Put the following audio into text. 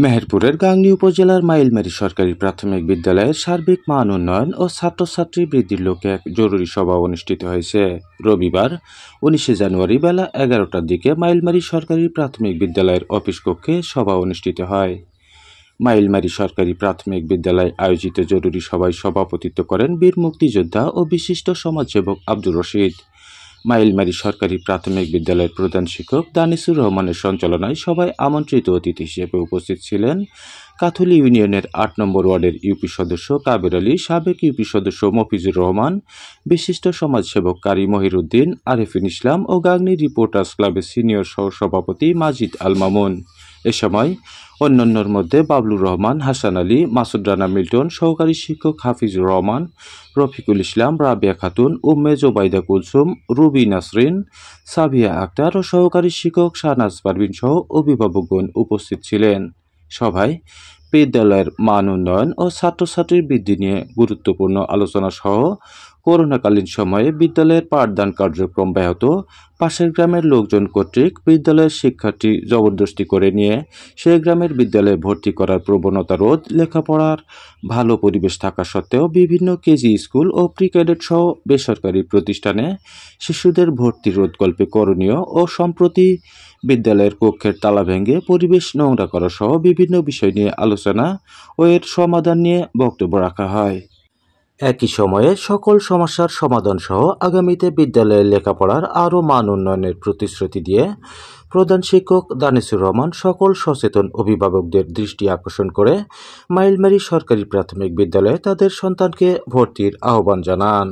মেহেরপুরের গাংনী উপজেলার মাইলমারী সরকারি প্রাথমিক বিদ্যালয়ের সার্বিক মান উন্নয়ন ও ছাত্রছাত্রী বৃদ্ধির লক্ষ্যে এক জরুরি সভা অনুষ্ঠিত হয়েছে। রবিবার 19 জানুয়ারি বেলা 11টার দিকে মাইলমারী সরকারি প্রাথমিক বিদ্যালয়ের অফিস কক্ষে সভা অনুষ্ঠিত হয়। মাইলমারী সরকারি প্রাথমিক বিদ্যালয়ে আয়োজিত জরুরি সভায় সভাপতিত্ব করেন বীর মুক্তিযোদ্ধা ও বিশিষ্ট সমাজসেবক আব্দুর রশিদ। মাইলমারী সরকারি প্রাথমিক বিদ্যালয়ের প্রধান শিক্ষক দানিসুর রহমানের সঞ্চালনায় সভায় আমন্ত্রিত অতিথি হিসেবে উপস্থিত ছিলেন কাথুলি ইউনিয়নের 8 নম্বর ওয়ার্ডের ইউপি সদস্য কাবের আলী, সাবেক ইউপি সদস্য মফিজুর রহমান, বিশিষ্ট সমাজসেবক কারি মহিরুদ্দিন, আরেফিন ইসলাম ও গাংনী রিপোর্টার্স ক্লাবের সিনিয়র সহসভাপতি মাজিদ আল মামুন। এ সময় অন্যান্যর মধ্যে বাবলুর রহমান, হাসান আলী, মাসুদ রানা মিল্টন, সহকারী শিক্ষক হাফিজুর রহমান, রফিকুল ইসলাম, রাবিয়া খাতুন, উম্মে জোবাইদা কুলসুম, রুবি নাসরিন, সাবিয়া আক্তার ও সহকারী শিক্ষক শাহনাজ পারভিন সহ অভিভাবকগণ উপস্থিত ছিলেন। সভায় বিদ্যালয়ের মান উন্নয়ন ও ছাত্রছাত্রীর বৃদ্ধি নিয়ে গুরুত্বপূর্ণ আলোচনা সহ করোনাকালীন সময়ে বিদ্যালয়ের পাঠদান কার্যক্রম ব্যাহত, পাশের গ্রামের লোকজন কর্তৃক বিদ্যালয়ের শিক্ষার্থী জবরদস্তি করে নিয়ে সেই গ্রামের বিদ্যালয়ে ভর্তি করার প্রবণতা রোধ, লেখাপড়ার ভালো পরিবেশ থাকা সত্ত্বেও বিভিন্ন কেজি স্কুল ও প্রি ক্যাডেট সহ বেসরকারি প্রতিষ্ঠানে শিশুদের ভর্তি রোধকল্পে করণীয় ও সম্প্রতি বিদ্যালয়ের কক্ষের তালা ভেঙে পরিবেশ নোংরা করা সহ বিভিন্ন বিষয় নিয়ে আলোচনা ও এর সমাধান নিয়ে বক্তব্য রাখা হয়। একই সময়ে সকল সমস্যার সমাধান সহ আগামীতে বিদ্যালয়ের লেখাপড়ার আরও মান উন্নয়নের প্রতিশ্রুতি দিয়ে প্রধান শিক্ষক দানিসুর রহমান সকল সচেতন অভিভাবকদের দৃষ্টি আকর্ষণ করে মাইলমারী সরকারি প্রাথমিক বিদ্যালয়ে তাদের সন্তানকে ভর্তির আহ্বান জানান।